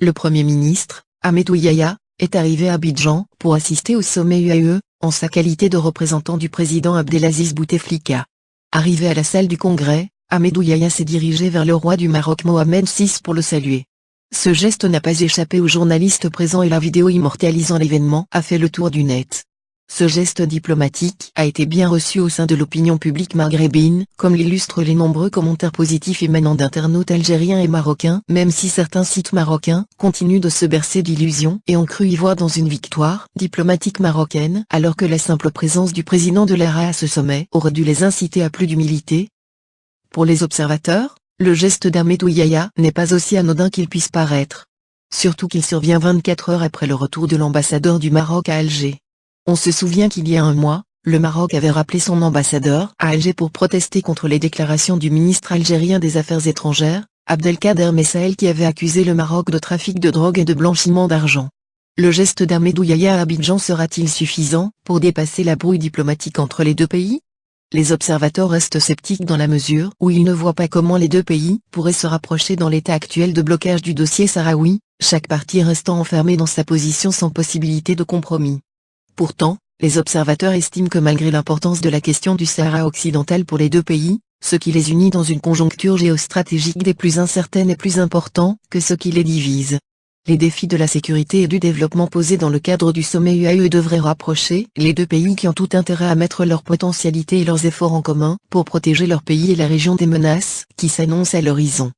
Le Premier ministre, Ahmadou Yahya, est arrivé à Abidjan pour assister au sommet UAE, en sa qualité de représentant du président Abdelaziz Bouteflika. Arrivé à la salle du Congrès, Ahmadou Yahya s'est dirigé vers le roi du Maroc Mohamed VI pour le saluer. Ce geste n'a pas échappé aux journalistes présents et la vidéo immortalisant l'événement a fait le tour du net. Ce geste diplomatique a été bien reçu au sein de l'opinion publique maghrébine, comme l'illustrent les nombreux commentaires positifs émanant d'internautes algériens et marocains, même si certains sites marocains continuent de se bercer d'illusions et ont cru y voir dans une victoire diplomatique marocaine, alors que la simple présence du président de l'ARA à ce sommet aurait dû les inciter à plus d'humilité. Pour les observateurs, le geste d'Ahmadou Yahya n'est pas aussi anodin qu'il puisse paraître. Surtout qu'il survient 24 heures après le retour de l'ambassadeur du Maroc à Alger. On se souvient qu'il y a un mois, le Maroc avait rappelé son ambassadeur à Alger pour protester contre les déclarations du ministre algérien des Affaires étrangères, Abdelkader Messael, qui avait accusé le Maroc de trafic de drogue et de blanchiment d'argent. Le geste d'Ahmadou Yahya à Abidjan sera-t-il suffisant pour dépasser la brouille diplomatique entre les deux pays? Les observateurs restent sceptiques dans la mesure où ils ne voient pas comment les deux pays pourraient se rapprocher dans l'état actuel de blocage du dossier sahraoui, chaque partie restant enfermée dans sa position sans possibilité de compromis. Pourtant, les observateurs estiment que malgré l'importance de la question du Sahara occidental pour les deux pays, ce qui les unit dans une conjoncture géostratégique des plus incertaines est plus important que ce qui les divise. Les défis de la sécurité et du développement posés dans le cadre du sommet UAE devraient rapprocher les deux pays qui ont tout intérêt à mettre leurs potentialités et leurs efforts en commun pour protéger leur pays et la région des menaces qui s'annoncent à l'horizon.